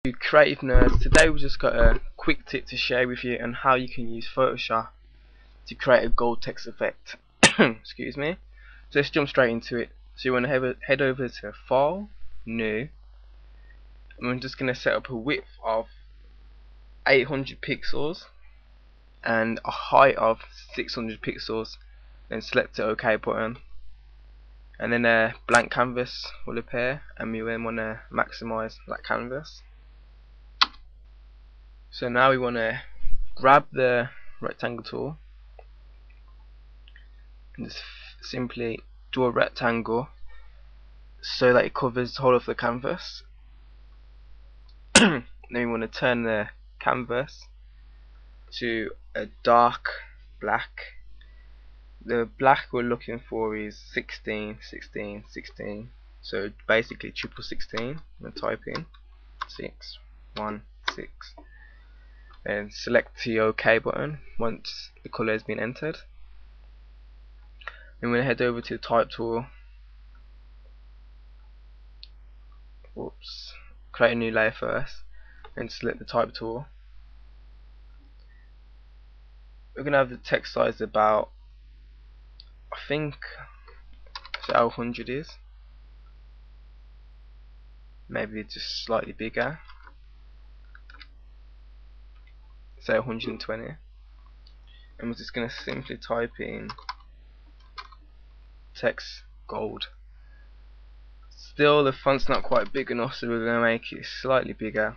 You creative nerds, today we've just got a quick tip to share with you on how you can use Photoshop to create a gold text effect. Excuse me. So let's jump straight into it. So you want to head over to File, New, and we're just going to set up a width of 800 pixels and a height of 600 pixels, then select the OK button, and then a blank canvas will appear, and we then want to maximize that canvas. So now we want to grab the rectangle tool and just simply draw a rectangle so that it covers the whole of the canvas. Then we want to turn the canvas to a dark black. The black we're looking for is 16, 16, 16. So basically triple 16. I'm going to type in 6, 1, 6. And select the OK button once the colour has been entered. Then we're going to head over to the type tool. Whoops. Create a new layer first, and select the type tool. We're going to have the text size about, I think, so how 100 is. Maybe just slightly bigger. Say 120. And we're just going to simply type in text gold. Still, the font's not quite big enough, so we're going to make it slightly bigger.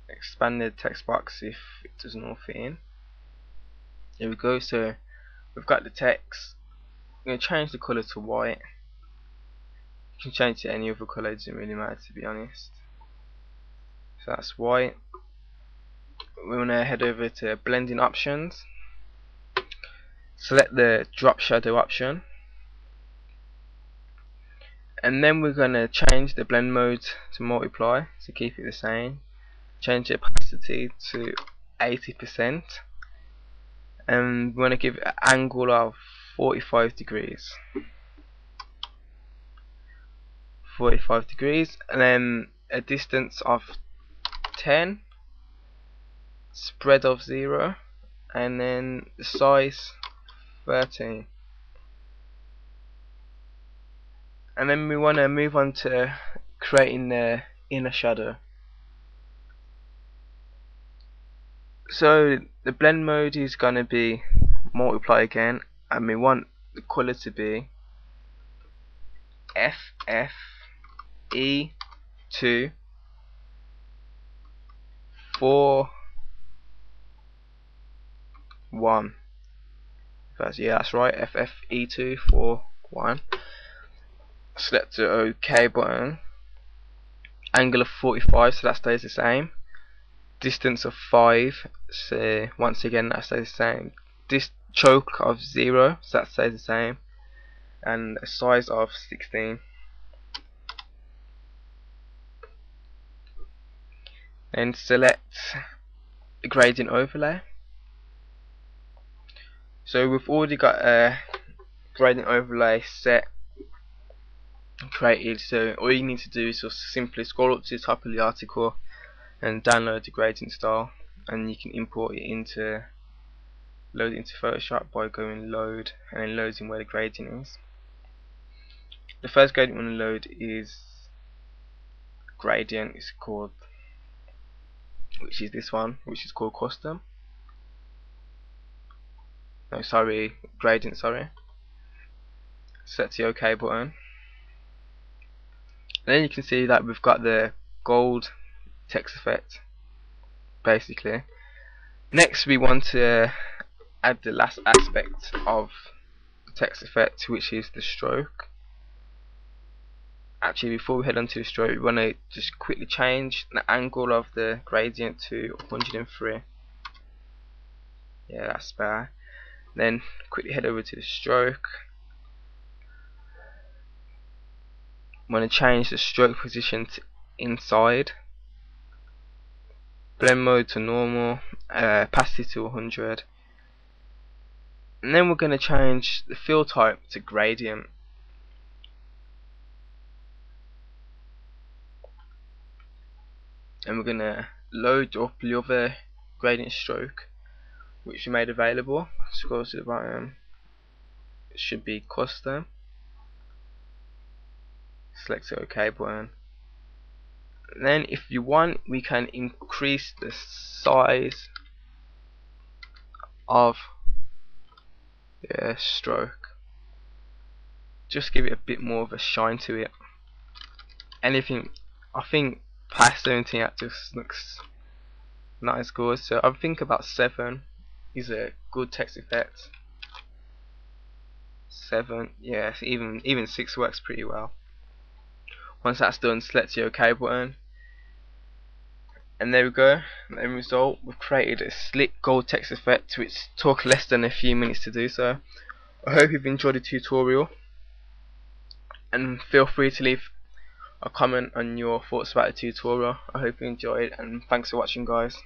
Expand the text box if it doesn't all fit in. There we go. So we've got the text. I'm going to change the colour to white. You can change to any other colour, it doesn't really matter, to be honest. So that's white. We want to head over to blending options. Select the drop shadow option, and then we're going to change the blend mode to multiply to keep it the same. Change the opacity to 80%, and we want to give it an angle of 45 degrees. 45 degrees, and then a distance of 10, spread of 0, and then the size 13. And then we want to move on to creating the inner shadow. So the blend mode is going to be multiply again, and we want the colour to be FFE2 4 1. Yeah, that's right, FFE2 4 1. Select the OK button. Angle of 45, so that stays the same. Distance of 5, so once again that stays the same. This choke of 0, so that stays the same. And a size of 16. Then select the gradient overlay. So we've already got a gradient overlay set created, so all you need to do is just simply scroll up to the top of the article and download the gradient style, and you can import it into Photoshop by going load and then loading where the gradient is. The first gradient we want to load is gradient, is called, which is this one, which is called custom. No, sorry, gradient, sorry. Set the OK button. And then you can see that we've got the gold text effect, basically. Next we want to add the last aspect of the text effect, which is the stroke. Actually, before we head on to the stroke, we want to just quickly change the angle of the gradient to 103. Yeah, that's better. Then quickly head over to the stroke. I'm going to change the stroke position to inside, blend mode to normal, opacity to 100, and then we're going to change the fill type to gradient. and we're gonna load up the other gradient stroke which we made available. Scroll to the bottom, it should be custom, select the OK button. And then if you want, we can increase the size of the stroke, just give it a bit more of a shine to it. Anything, I think past 17 that just looks not as good, so I think about 7 is a good text effect. 7, yes, even 6 works pretty well. Once that's done, select the OK button, and there we go. The end result, we've created a slick gold text effect which took less than a few minutes to do so. I hope you've enjoyed the tutorial, and feel free to leave a comment on your thoughts about the tutorial. I hope you enjoyed, and thanks for watching, guys.